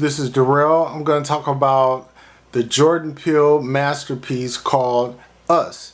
this is Darrell. I'm going to talk about the Jordan Peele masterpiece called Us.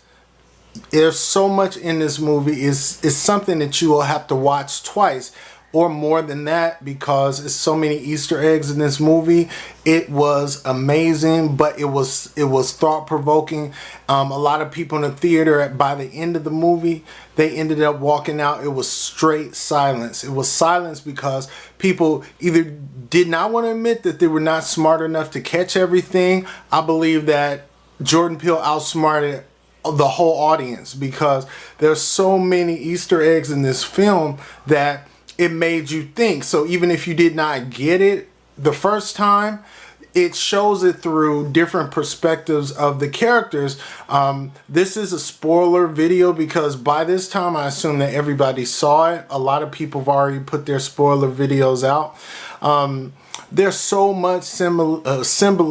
There's so much in this movie. It's something that you will have to watch twice or more than that because it's so many Easter eggs in this movie. It was amazing, but it was thought-provoking. A lot of people in the theater, by the end of the movie, they ended up walking out. It was straight silence. It was silence because people either did not want to admit that they were not smart enough to catch everything. I believe that Jordan Peele outsmarted the whole audience because there's so many Easter eggs in this film that it made you think. So even if you did not get it the first time, it shows it through different perspectives of the characters. This is a spoiler video because by this time I assume that everybody saw it. A lot of people have already put their spoiler videos out. There's so much symbol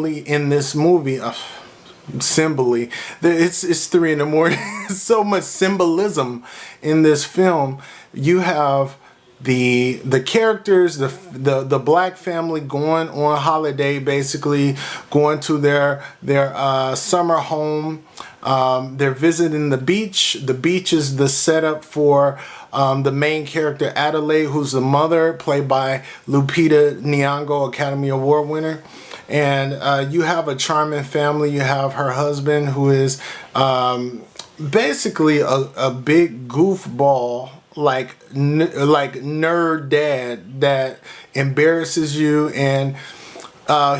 in this movie. Symbole. It's 3 in the morning. So much symbolism in this film. You have the characters, the black family going on holiday, basically going to their summer home. They're visiting the beach. The beach is the setup for the main character Adelaide, who's the mother, played by Lupita Nyong'o, Academy Award winner. And you have a charming family. You have her husband, who is basically a big goofball, like nerd dad that embarrasses you, and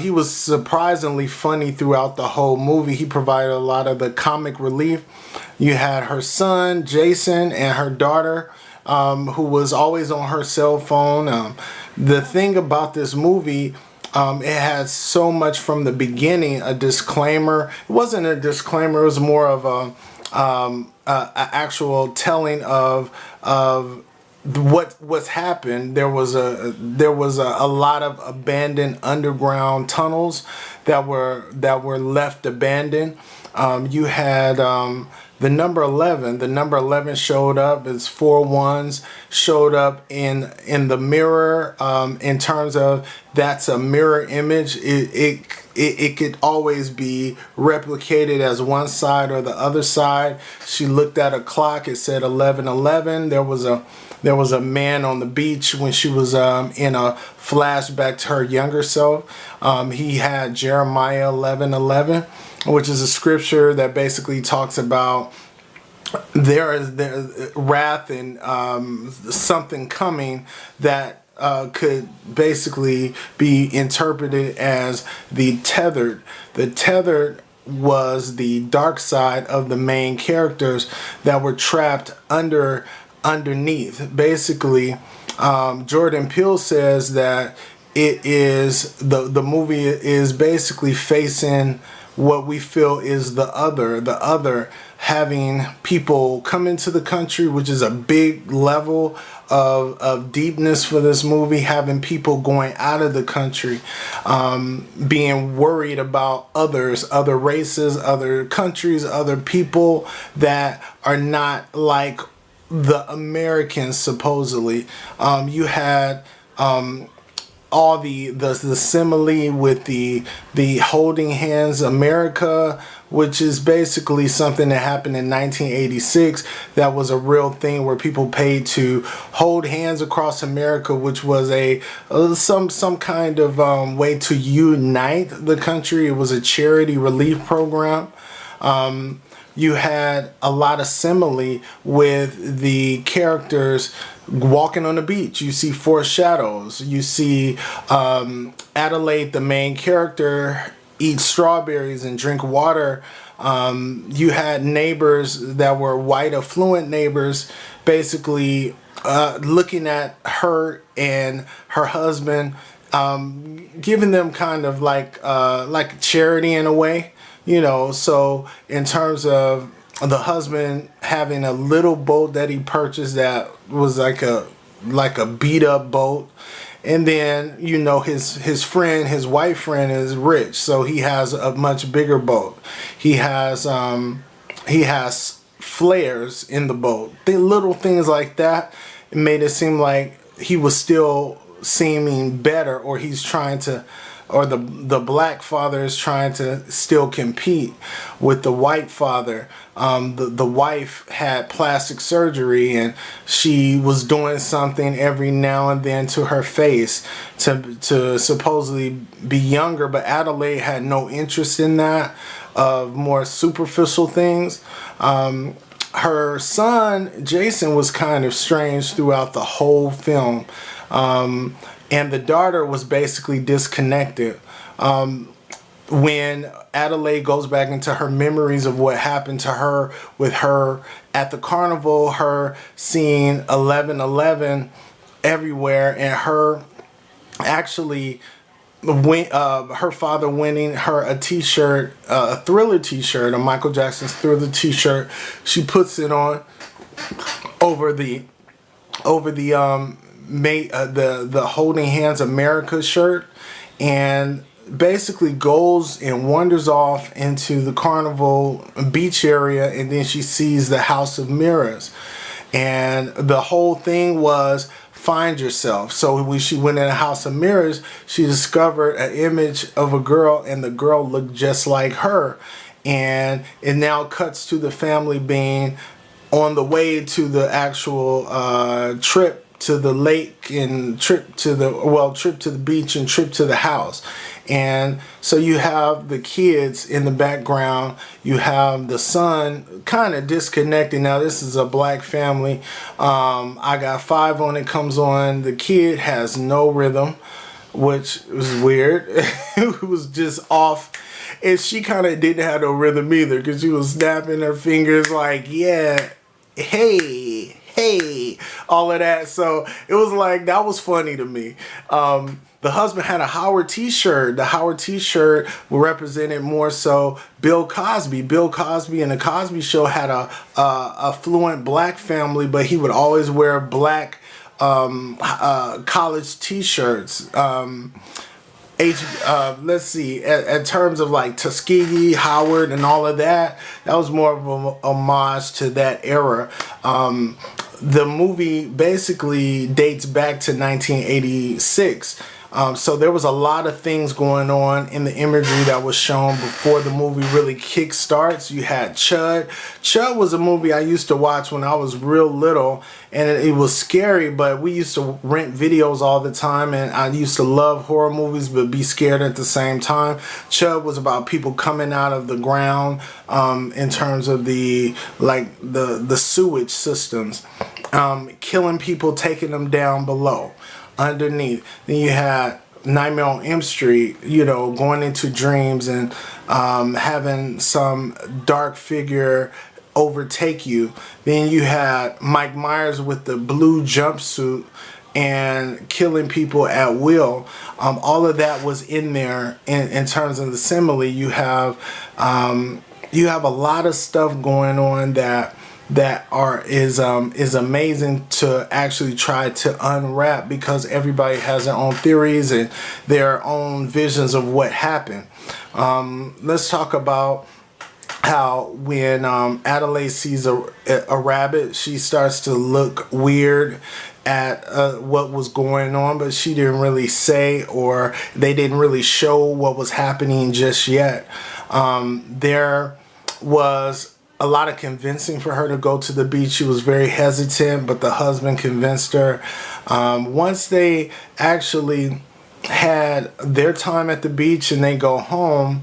he was surprisingly funny throughout the whole movie. He provided a lot of the comic relief. You had her son Jason and her daughter, who was always on her cell phone. The thing about this movie, it had so much from the beginning. A disclaimer. It wasn't a disclaimer. It was more of a actual telling of what's happened. There was a lot of abandoned underground tunnels that were left abandoned. You had the number 11. The number 11 showed up. It's 4 ones showed up in the mirror. In terms of that's a mirror image. It could always be replicated as one side or the other side. She looked at a clock. It said 11:11. There was a man on the beach when she was in a flashback to her younger self. He had Jeremiah 11:11, which is a scripture that basically talks about there is wrath and something coming that could basically be interpreted as the tethered. The tethered was the dark side of the main characters that were trapped underneath. Basically, Jordan Peele says that it is the movie is basically facing what we feel is the other, having people come into the country, which is a big level of deepness for this movie, having people going out of the country, being worried about others, other races, other countries, other people that are not like the Americans, supposedly. You had all the simile with the holding hands America, which is basically something that happened in 1986. That was a real thing where people paid to hold hands across America, which was some kind of way to unite the country. It was a charity relief program. You had a lot of simile with the characters walking on the beach. You see foreshadows. You see Adelaide, the main character, eat strawberries and drink water. You had neighbors that were white affluent neighbors basically looking at her and her husband, giving them kind of like charity in a way. You know, so in terms of the husband having a little boat that he purchased that was like a beat up boat, and then you know his friend, his white friend, is rich, so he has a much bigger boat. He has flares in the boat. The little things like that made it seem like he was still seeming better, or he's trying to or the black father is trying to still compete with the white father. The wife had plastic surgery, and she was doing something every now and then to her face to supposedly be younger, but Adelaide had no interest in that, of more superficial things. Her son Jason was kind of strange throughout the whole film, and the daughter was basically disconnected. When Adelaide goes back into her memories of what happened to her, with her at the carnival, her seeing 11:11 everywhere, and her actually her father winning her a t-shirt, a Thriller t-shirt, a Michael Jackson's Thriller t-shirt. She puts it on over the the Holding Hands America shirt, and basically goes and wanders off into the carnival beach area, and then she sees the House of Mirrors, and the whole thing was find yourself. So when she went in the House of Mirrors, she discovered an image of a girl, and the girl looked just like her. And it now cuts to the family being on the way to the actual trip to the lake, and trip to the beach, and trip to the house. And so you have the kids in the background, you have the son kind of disconnected. Now this is a black family. I Got Five on it comes on. The kid has no rhythm, which was weird. It was just off. And she kind of didn't have no rhythm either, because she was snapping her fingers like, yeah, hey, all of that. So it was like, that was funny to me. The husband had a Howard t-shirt. The Howard t-shirt represented more so Bill Cosby. Bill Cosby and the Cosby Show had a affluent black family, but he would always wear black college t-shirts. Let's see, in terms of like Tuskegee, Howard, and all of that, that was more of a homage to that era. The movie basically dates back to 1986. So there was a lot of things going on in the imagery that was shown before the movie really kick starts. You had Chud. Chud was a movie I used to watch when I was real little, and it was scary, but we used to rent videos all the time, and I used to love horror movies but be scared at the same time. Chud was about people coming out of the ground, in terms of the sewage systems, killing people, taking them down below, underneath. Then you had Nightmare on Elm Street, going into dreams and having some dark figure overtake you. Then you had Mike Myers with the blue jumpsuit and killing people at will. All of that was in there in terms of the simile. You have a lot of stuff going on that is amazing to actually try to unwrap, because everybody has their own theories and their own visions of what happened. Let's talk about how when Adelaide sees a rabbit, she starts to look weird at what was going on, but she didn't really say, or they didn't really show what was happening just yet. There was a lot of convincing for her to go to the beach. She was very hesitant, but the husband convinced her. Once they actually had their time at the beach and they go home,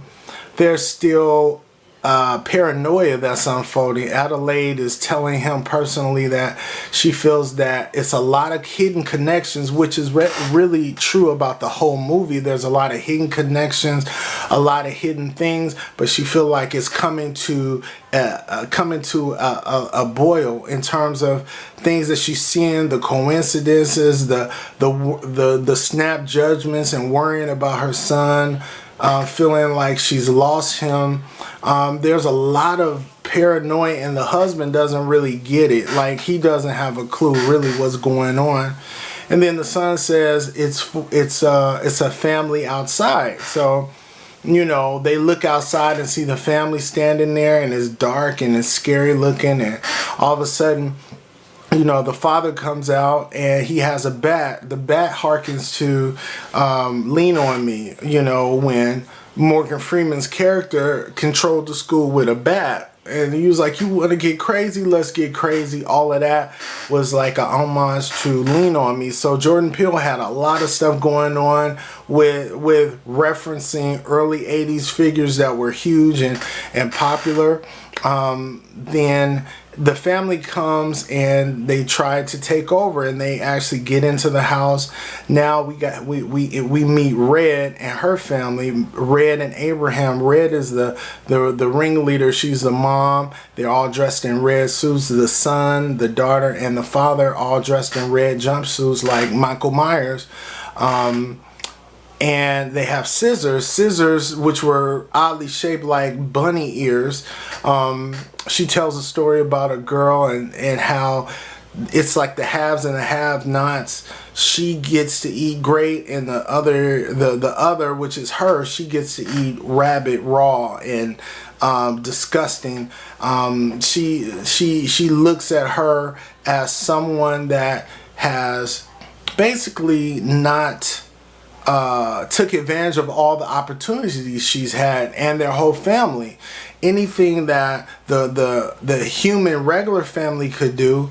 there's still paranoia that's unfolding. Adelaide is telling him personally that she feels that it's a lot of hidden connections, which is really true about the whole movie. There's a lot of hidden connections, a lot of hidden things, but she feels like it's coming to a boil in terms of things that she's seeing, the coincidences, the snap judgments, and worrying about her son, feeling like she's lost him. There's a lot of paranoia, and the husband doesn't really get it. Like, he doesn't have a clue really what's going on. And then the son says it's a family outside. So, they look outside and see the family standing there, and it's dark and it's scary looking, and all of a sudden you know, the father comes out and he has a bat. The bat harkens to Lean on Me, you know, when Morgan Freeman's character controlled the school with a bat. And he was like, you want to get crazy? Let's get crazy. All of that was like an homage to Lean on Me. So Jordan Peele had a lot of stuff going on with referencing early 80s figures that were huge and popular. Then the family comes and they try to take over, and they actually get into the house. Now we meet Red and her family, Red and Abraham. Red is the ringleader. She's the mom. They're all dressed in red suits. The son, the daughter, and the father all dressed in red jumpsuits like Michael Myers. And they have scissors which were oddly shaped like bunny ears. She tells a story about a girl and how it's like the haves and the have-nots. She gets to eat great, and the other, which is her, she gets to eat rabbit raw and disgusting. She looks at her as someone that has basically not took advantage of all the opportunities she's had, and their whole family. Anything that the human regular family could do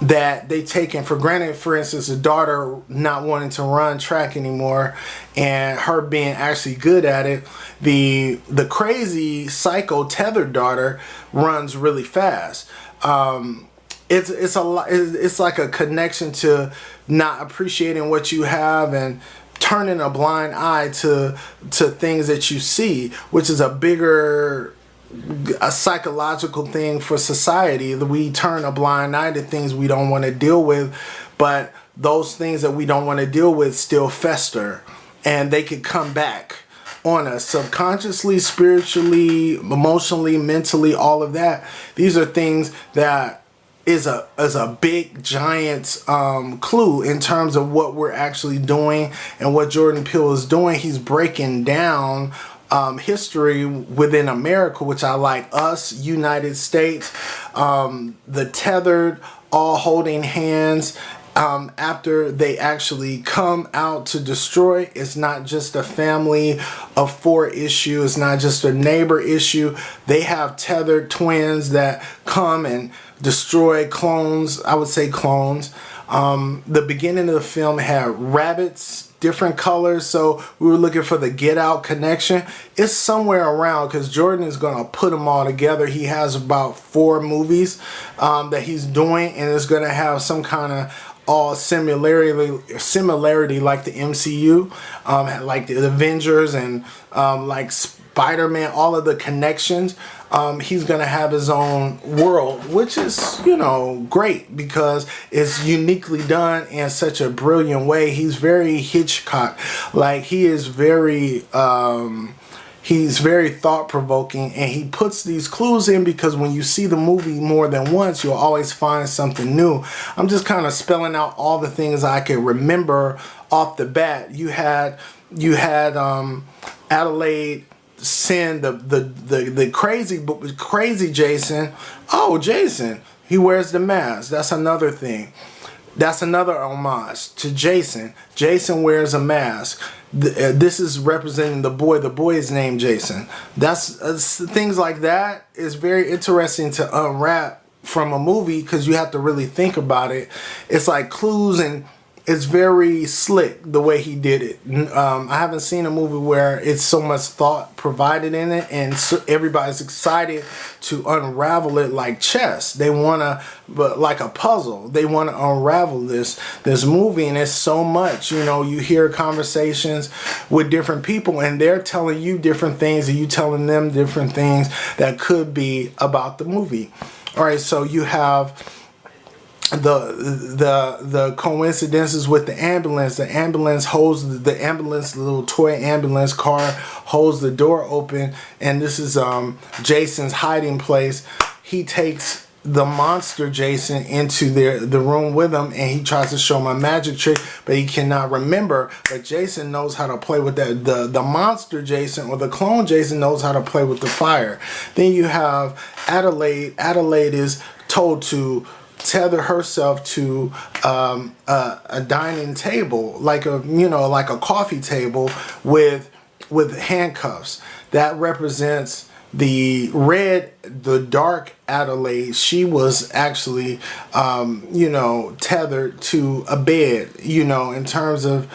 that they taken for granted. For instance, the daughter not wanting to run track anymore and her being actually good at it. The crazy psycho tethered daughter runs really fast. It's a lot. It's like a connection to not appreciating what you have and turning a blind eye to things that you see, which is a psychological thing for society. We turn a blind eye to things we don't want to deal with, but those things that we don't want to deal with still fester, and they could come back on us subconsciously, spiritually, emotionally, mentally, all of that. These are things that is a big giant clue in terms of what we're actually doing and what Jordan Peele is doing. He's breaking down history within America, which I like. Us, United States, the tethered, all holding hands. After they actually come out to destroy, it's not just a family of four issue. It's not just a neighbor issue. They have tethered twins that come and destroy clones. I would say clones. The beginning of the film had rabbits, different colors, so we were looking for the Get Out connection. It's somewhere around, because Jordan is going to put them all together. He has about 4 movies that he's doing, and it's going to have some kind of all similarity like the MCU, like the Avengers and like Spider-Man, all of the connections. He's going to have his own world, which is, you know, great because it's uniquely done in such a brilliant way. He's very Hitchcock. Like, he is very he's very thought-provoking, and he puts these clues in because when you see the movie more than once, you'll always find something new. I'm just kind of spelling out all the things I can remember off the bat. You had Adelaide send the crazy Jason. Oh, Jason, he wears the mask. That's another thing. That's another homage to Jason. Jason wears a mask. This is representing the boy. The boy is named Jason. That's things like that is very interesting to unwrap from a movie because you have to really think about it. It's like clues, and it's very slick the way he did it. I haven't seen a movie where it's so much thought provided in it, and so everybody's excited to unravel it like chess. They want to, but like a puzzle, they want to unravel this movie, and it's so much. You know, you hear conversations with different people, and they're telling you different things, and you telling them different things that could be about the movie. All right, so you have the coincidences with the ambulance. The ambulance holds the little toy ambulance car holds the door open, and this is Jason's hiding place. He takes the monster Jason into the room with him, and he tries to show him a magic trick, but he cannot remember. But Jason knows how to play with that. The monster Jason, or the clone Jason, knows how to play with the fire. Then you have Adelaide. Adelaide is told to tether herself to a dining table, like a, you know, like a coffee table with handcuffs. That represents the red, the dark Adelaide. She was actually, you know, tethered to a bed, you know, in terms of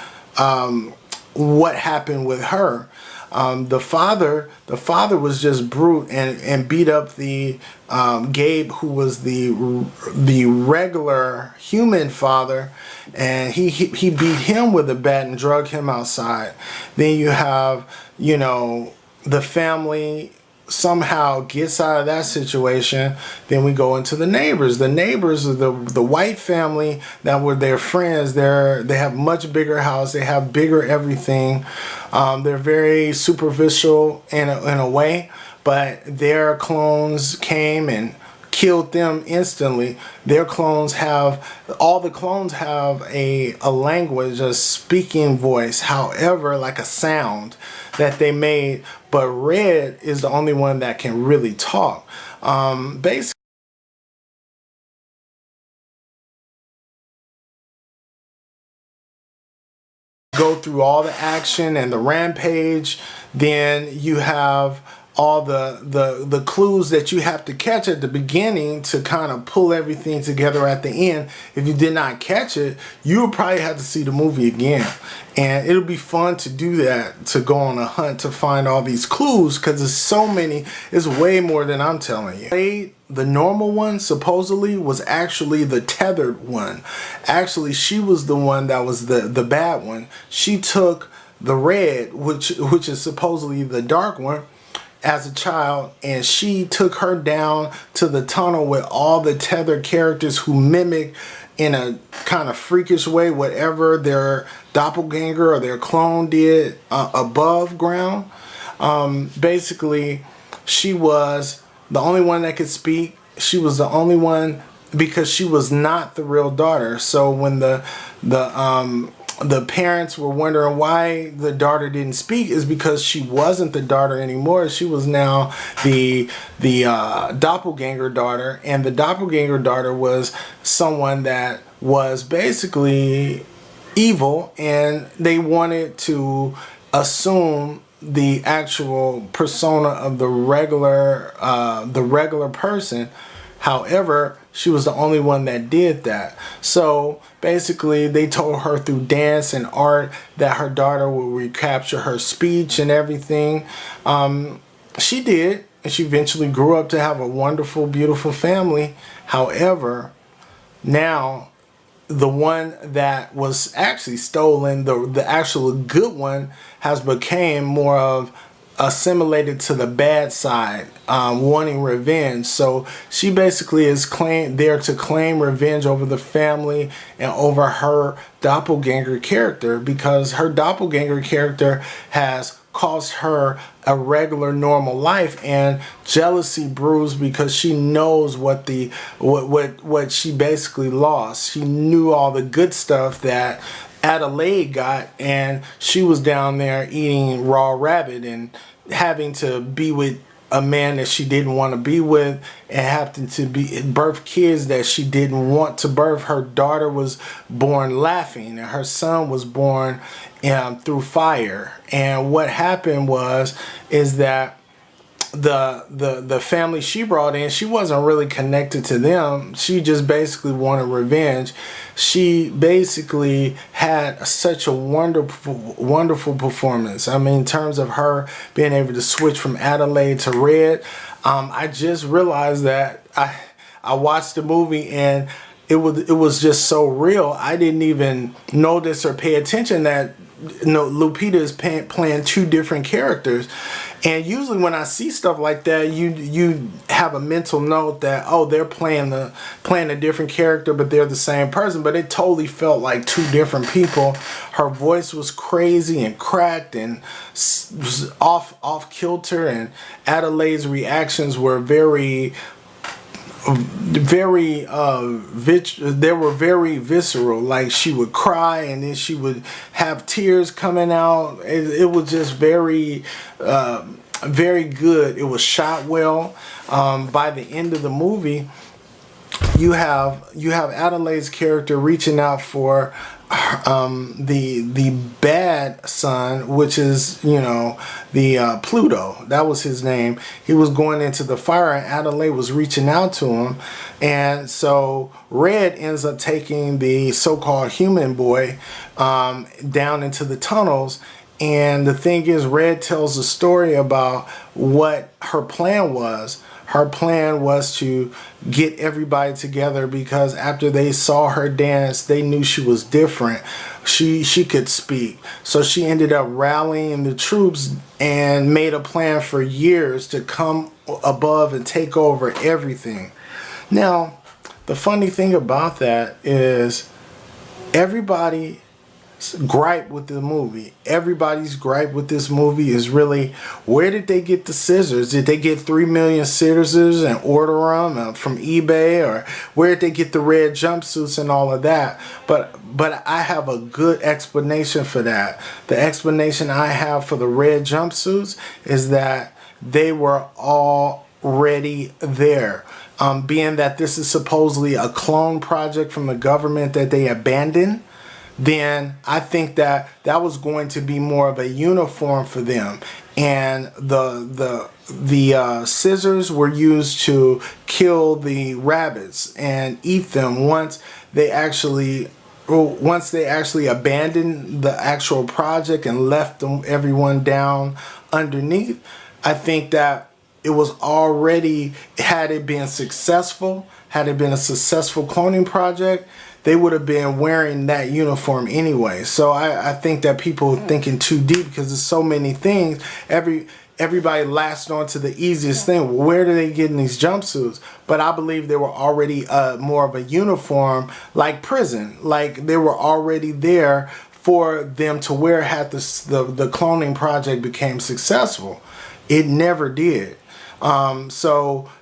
what happened with her. The father was just brute and beat up the Gabe, who was the regular human father, and he beat him with a bat and drug him outside. Then you have, you know, the family somehow gets out of that situation. Then we go into the neighbors. The neighbors are the white family that were their friends. They have much bigger house. They have bigger everything. They're very superficial in a way, but their clones came and killed them instantly. Their clones all the clones have a language, a speaking voice, however, like a sound that they made, but Red is the only one that can really talk. Basically, go through all the action and the rampage. Then you have all the clues that you have to catch at the beginning to kind of pull everything together at the end. If you did not catch it, you would probably have to see the movie again. And it'll be fun to do that, to go on a hunt to find all these clues, because there's so many. It's way more than I'm telling you. The normal one supposedly was actually the tethered one. Actually, she was the one that was the bad one. She took the Red, which is supposedly the dark one, as a child, and she took her down to the tunnel with all the tethered characters who mimic in a kind of freakish way whatever their doppelganger or their clone did above ground. Basically, she was the only one that could speak. She was the only one, because she was not the real daughter. So when the parents were wondering why the daughter didn't speak, is because she wasn't the daughter anymore. She was now the doppelganger daughter, and the doppelganger daughter was someone that was basically evil, and they wanted to assume the actual persona of the regular person. However, she was the only one that did that. So basically, they told her through dance and art that her daughter would recapture her speech and everything. She did, and she eventually grew up to have a wonderful, beautiful family. However, now the one that was actually stolen, the actual good one, has become more of assimilated to the bad side, wanting revenge. So she basically is there to claim revenge over the family and over her doppelganger character, because her doppelganger character has cost her a regular normal life, and jealousy brews because she knows what she basically lost. She knew all the good stuff that Adelaide got, and she was down there eating raw rabbit and having to be with a man that she didn't want to be with, and having to birth kids that she didn't want to birth. Her daughter was born laughing, and her son was born through fire. And what happened is that the family she brought in, she wasn't really connected to them. She just basically wanted revenge. She basically had such a wonderful performance. I mean, in terms of her being able to switch from Adelaide to Red, I just realized that I watched the movie, and it was just so real. I didn't even notice or pay attention that Lupita is playing two different characters. And usually when I see stuff like that, you have a mental note that, oh, they're playing a different character, but they're the same person. But it totally felt like two different people. Her voice was crazy and cracked and was off kilter, and Adelaide's reactions were very they were very visceral. Like, she would cry, and then she would have tears coming out. It was just very good. It was shot well. By the end of the movie, you have Adelaide's character reaching out for the bad son, which is, the Pluto. That was his name. He was going into the fire, and Adelaide was reaching out to him, and so Red ends up taking the so-called human boy down into the tunnels. And the thing is, Red tells a story about what her plan was. Her plan was to get everybody together because after they saw her dance, they knew she was different. She could speak. So she ended up rallying the troops and made a plan for years to come above and take over everything. Now, the funny thing about that is everybody gripe with the movie. Everybody's gripe with this movie is really, where did they get the scissors? Did they get 3 million scissors and order them from eBay, or where did they get the red jumpsuits and all of that? But I have a good explanation for that. The explanation I have for the red jumpsuits is that they were already there. Being that this is supposedly a clone project from the government that they abandoned, then I think that was going to be more of a uniform for them. And the scissors were used to kill the rabbits and eat them once they actually abandoned the actual project and left everyone down underneath. I think that it was already, had it been a successful cloning project, they would have been wearing that uniform anyway. So I think that people are thinking too deep because there's so many things. Everybody latched on to the easiest thing. Where do they get in these jumpsuits? But I believe they were already more of a uniform, like prison. Like they were already there for them to wear had the cloning project became successful. It never did.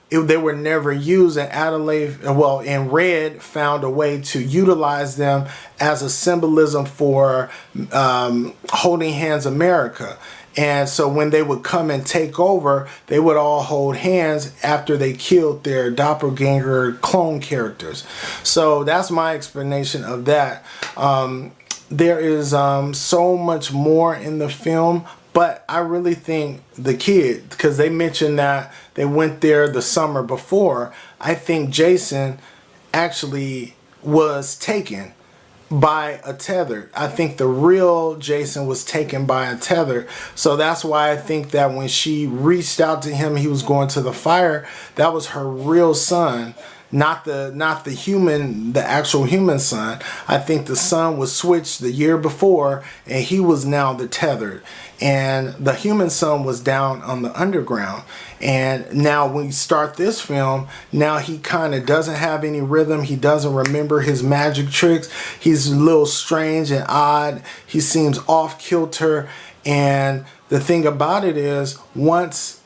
They were never used, and Adelaide, and Red found a way to utilize them as a symbolism for Holding Hands America. And so when they would come and take over, they would all hold hands after they killed their doppelganger clone characters. So that's my explanation of that. There is so much more in the film. But I really think the kid, because they mentioned that they went there the summer before, I think Jason actually was taken by a tether. I think the real Jason was taken by a tether. So that's why I think that when she reached out to him, he was going to the fire, that was her real son. Not the human, the actual human son. I think the son was switched the year before, and he was now the tethered, and the human son was down on the underground. And now when you start this film, now he kind of doesn't have any rhythm. He doesn't remember his magic tricks. He's a little strange and odd. He seems off kilter. And the thing about it is, once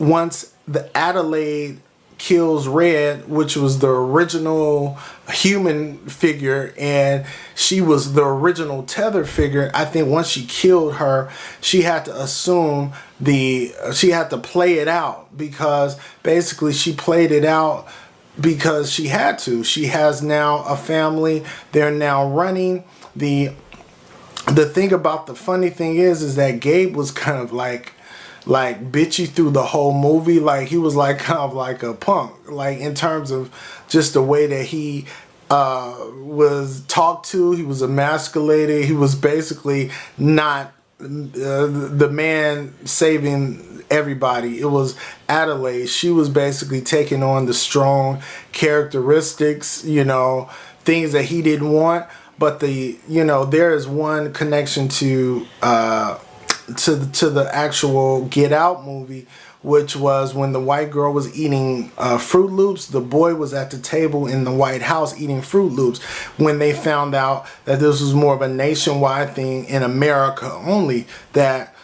the Adelaide kills Red, which was the original human figure, and she was the original tether figure. I think once she killed her, she had to assume she had to play it out, because basically she played it out because she had to. She has now a family. They're now running. The thing about the funny thing is that Gabe was kind of like bitchy through the whole movie. Like he was like kind of like a punk, like in terms of just the way that he was talked to. He was emasculated. He was basically not the man saving everybody. It was Adelaide. She was basically taking on the strong characteristics, things that he didn't want. But there is one connection to the actual Get Out movie, which was when the white girl was eating Fruit Loops. The boy was at the table in the White House eating Fruit Loops when they found out that this was more of a nationwide thing in America only, that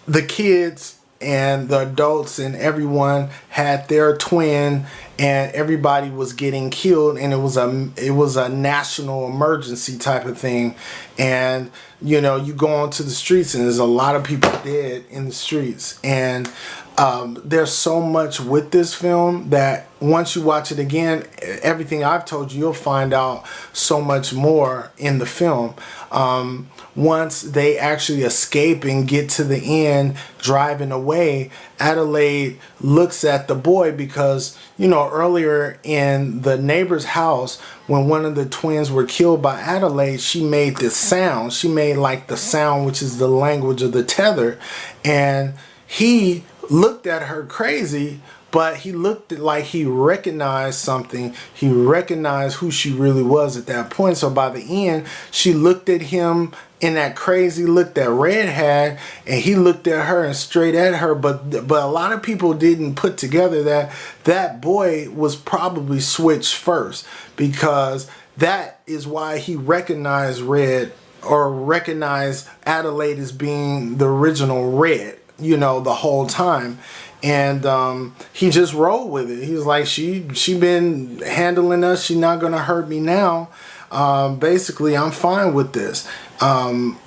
the kids and the adults and everyone had their twin, and everybody was getting killed, and it was a national emergency type of thing. And you go onto the streets and there's a lot of people dead in the streets, and there's so much with this film that once you watch it again, everything I've told you, you'll find out so much more in the film. Once they actually escape and get to the end, driving away, Adelaide looks at the boy because, you know, earlier in the neighbor's house, when one of the twins were killed by Adelaide, she made this sound. She made like the sound, which is the language of the tether. And he looked at her crazy, but he looked like he recognized something. He recognized who she really was at that point. So by the end, she looked at him in that crazy look that Red had, and he looked at her and straight at her. But a lot of people didn't put together that that boy was probably switched first, because that is why he recognized Red, or recognized Adelaide as being the original Red, you know, the whole time. And he just rolled with it. He was like, she been handling us. She not gonna hurt me now. Basically, I'm fine with this.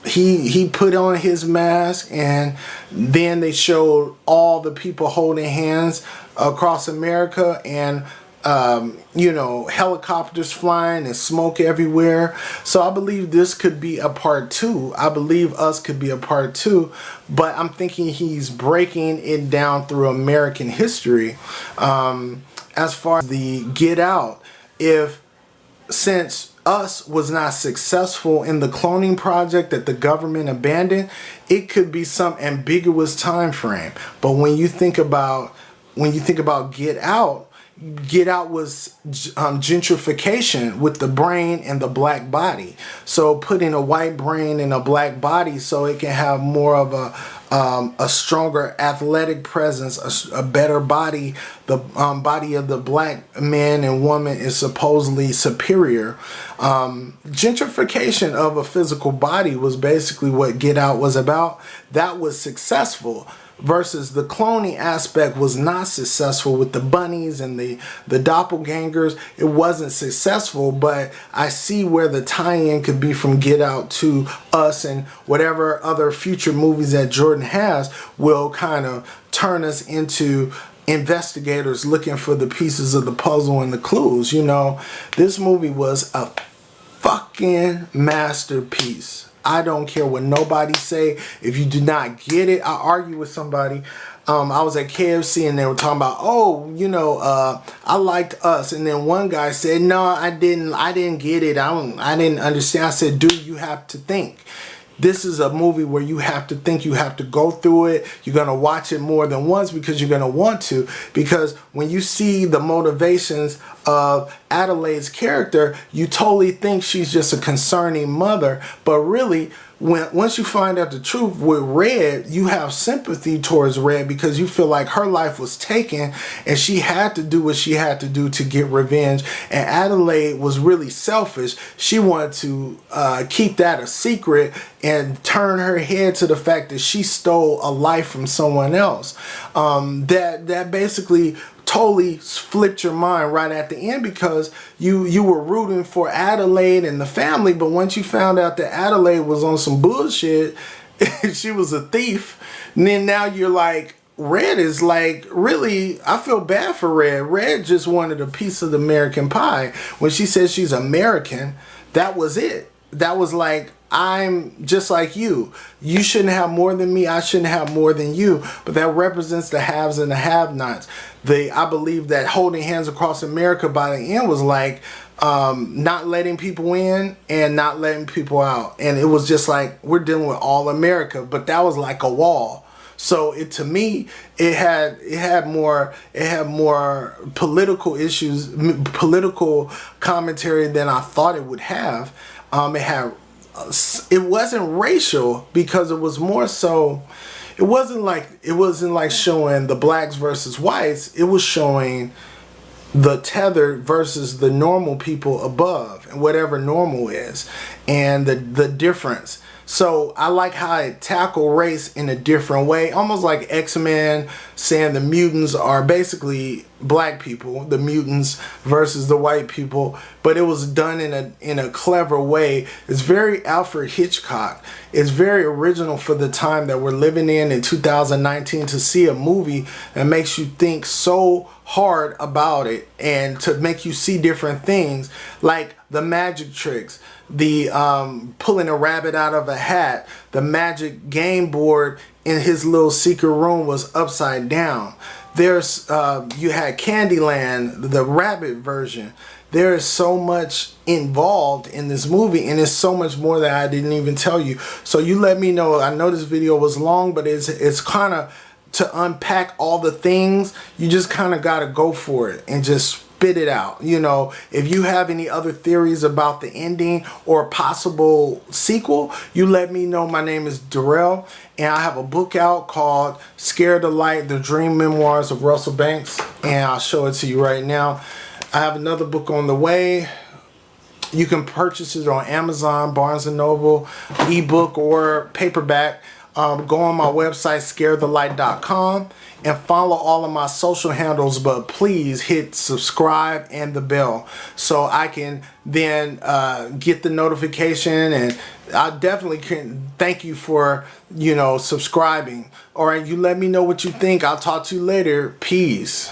He put on his mask, and then they showed all the people holding hands across America, and you know, helicopters flying and smoke everywhere. So I believe this could be a part 2. I believe Us could be a part 2, but I'm thinking he's breaking it down through American history. As far as the Get Out, since Us was not successful in the cloning project that the government abandoned, it could be some ambiguous time frame. But when you think about Get Out was gentrification with the brain and the black body. So putting a white brain in a black body so it can have more of a stronger athletic presence, a better body. The body of the black man and woman is supposedly superior. Gentrification of a physical body was basically what Get Out was about. That was successful. Versus the cloning aspect was not successful with the bunnies and the doppelgangers. It wasn't successful, but I see where the tie-in could be from Get Out to Us, and whatever other future movies that Jordan has will kind of turn us into investigators looking for the pieces of the puzzle and the clues. You know, this movie was a fucking masterpiece. I don't care what nobody say. If you do not get it, I argue with somebody. I was at KFC and they were talking about, oh, you know, I liked Us, and then one guy said, no, I didn't get it. I didn't understand. I said, dude, you have to think. This is a movie where you have to think, you have to go through it. You're going to watch it more than once because you're going to want to. Because when you see the motivations of Adelaide's character, you totally think she's just a concerning mother. But really, once you find out the truth with Red, you have sympathy towards Red because you feel like her life was taken and she had to do what she had to do to get revenge. And Adelaide was really selfish. She wanted to keep that a secret and turn her head to the fact that she stole a life from someone else. That basically totally flipped your mind right at the end, because you were rooting for Adelaide and the family, but once you found out that Adelaide was on some bullshit, she was a thief, and then now you're like, Red is like, really, I feel bad for Red. Red just wanted a piece of the American pie. When she said she's American, that was it. That was like, I'm just like you. You shouldn't have more than me. I shouldn't have more than you. But that represents the haves and the have-nots. I believe that holding hands across America by the end was like not letting people in and not letting people out. And it was just like, we're dealing with all America. But that was like a wall. So to me, it had more political issues, political commentary than I thought it would have. It wasn't racial because it was more so. It wasn't like showing the blacks versus whites. It was showing the tethered versus the normal people above. whatever normal is, and the difference. So I like how it tackled race in a different way, almost like X-Men saying the mutants are basically black people, the mutants versus the white people, but it was done in a clever way. It's very Alfred Hitchcock. It's very original for the time that we're living in 2019, to see a movie that makes you think so hard about it and to make you see different things, like the magic tricks, the pulling a rabbit out of a hat, the magic game board in his little secret room was upside down. There's you had Candyland, the rabbit version. There is so much involved in this movie, and it's so much more that I didn't even tell you. So you let me know. I know this video was long, but it's kind of, to unpack all the things, you just kind of got to go for it and just spit it out. You know, if you have any other theories about the ending or possible sequel, you let me know. My name is Darrell, and I have a book out called Scared to Light, The Dream Memoirs of Russell Banks, and I'll show it to you right now. I have another book on the way. You can purchase it on Amazon, Barnes & Noble, ebook or paperback. Go on my website, scarethelight.com, and follow all of my social handles, but please hit subscribe and the bell so I can then get the notification, and I definitely can thank you for, you know, subscribing. All right, you let me know what you think. I'll talk to you later. Peace.